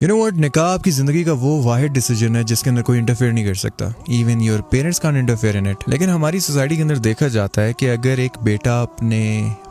You know what? निकाह आपकी ज़िंदगी का वो वाहिद डिसीजन है जिसके अंदर कोई इंटरफेयर नहीं कर सकता. Even your parents can't interfere in it. लेकिन हमारी सोसाइटी के अंदर देखा जाता है कि अगर एक बेटा अपने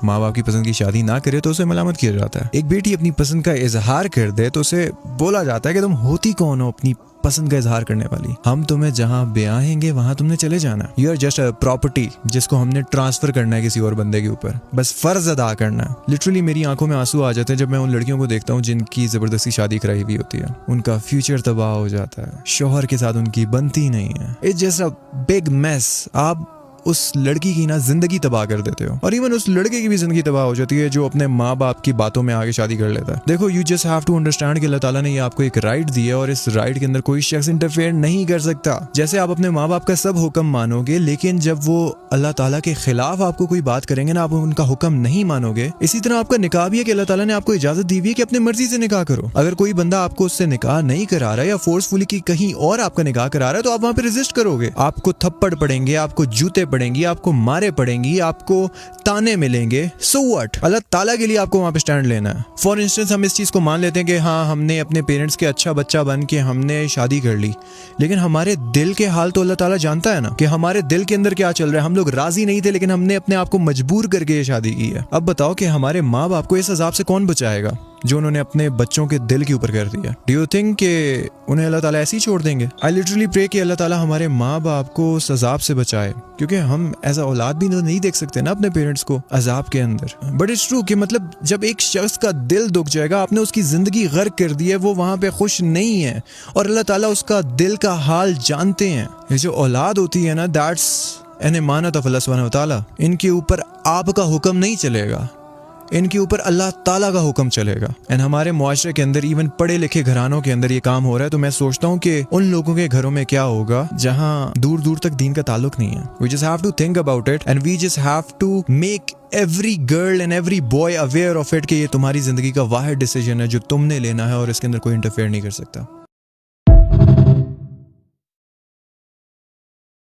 माँ बाप की पसंद की शादी ना करे तो उसे मलामत किया जाता है. एक बेटी अपनी पसंद का इजहार कर दे तो उसे बोला जाता है कि तुम होती कौन हो अपनी पसंद का इजहार करने वाली. हम तुम्हें जहाँ ब्याहेंगे वहां तुमने चले जाना. You are just a property जिसको हमने ट्रांसफर करना है किसी और बंदे के ऊपर. बस फर्ज अदा करना है. लिटरली मेरी आंखों में आंसू आ जाते हैं जब मैं उन लड़कियों को देखता हूँ जिनकी जबरदस्ती शादी कराई हुई होती है. उनका फ्यूचर तबाह हो जाता है, शौहर के साथ उनकी बनती नहीं है. It's just a big mess. आप उस लड़की की ना जिंदगी तबाह कर देते हो और इवन उस लड़के की भी जिंदगी तबाह हो जाती है जो अपने माँ बाप की बातों में आगे शादी कर लेता है. देखो, you just have to understand कि अल्लाह ताला ने ये आपको एक राइट दी है और इस राइट के अंदर कोई शख्स इंटरफेयर नहीं कर सकता. जैसे आप अपने माँ बाप का सब हुक्म मानोगे, लेकिन जब वो अल्लाह ताला के खिलाफ आपको कोई बात करेंगे ना, आप उनका हुक्म नहीं मानोगे. इसी तरह आपका निकाह भी है कि अल्लाह ताला ने आपको इजाजत दी हुई है कि अपनी मर्जी से निकाह करो. अगर कोई बंदा आपको उससे निकाह नहीं करा रहा है या फोर्सफुली की कहीं और आपका निकाह करा रहा है तो आप वहां पे रेजिस्ट करोगे. आपको थप्पड़ पड़ेंगे, आपको जूते पड़ेंगे, आपको मारे पड़ेंगी, आपको ताने मिलेंगे. So what? अल्लाह ताला के लिए आपको वहां पे स्टैंड लेना है. फॉर इंस्टेंस हम इस चीज को मान लेते हैं कि हाँ, हमने अपने पेरेंट्स के अच्छा बच्चा बन के हमने शादी कर ली, लेकिन हमारे दिल के हाल तो अल्लाह ताला जानता है ना कि हमारे दिल के अंदर क्या चल रहा है. हम लोग राजी नहीं थे लेकिन हमने अपने आप को मजबूर करके ये शादी की है. अब बताओ कि हमारे माँ बाप को इस अजाब से कौन बचाएगा जो उन्होंने अपने बच्चों के दिल के ऊपर कर दिया. डू यू थिंक कि उन्हें अल्लाह ताला ऐसे ही छोड़ देंगे? आई लिटरली प्रे कि अल्लाह ताला हमारे माँ बाप को उस अजाब से बचाए, क्योंकि हम एज अ औलाद भी नहीं देख सकते ना अपने पेरेंट्स को अजाब के अंदर. बट इट्स ट्रू कि मतलब जब एक शख्स का दिल दुख जाएगा, आपने उसकी जिंदगी गर्क कर दी है, वो वहां पे खुश नहीं है और अल्लाह ताला उसका दिल का हाल जानते हैं. ये जो औलाद होती है ना, दैट्स एन इमानत ऑफ अल्लाह सुब्हानहू व तआला. इनके ऊपर आपका हुक्म नहीं चलेगा, इनके ऊपर अल्लाह ताला का हुक्म चलेगा. एंड हमारे मुआशरे के अंदर, इवन पढ़े लिखे घरानों के अंदर ये काम हो रहा है. तो मैं सोचता हूँ कि उन लोगों के घरों में क्या होगा जहाँ दूर दूर तक दीन का ताल्लुक नहीं है. We just have to think about it and we just have to make every girl and every boy aware of it कि ये तुम्हारी जिंदगी का वाहिद डिसीजन है जो तुमने लेना है और इसके अंदर कोई इंटरफेयर नहीं कर सकता.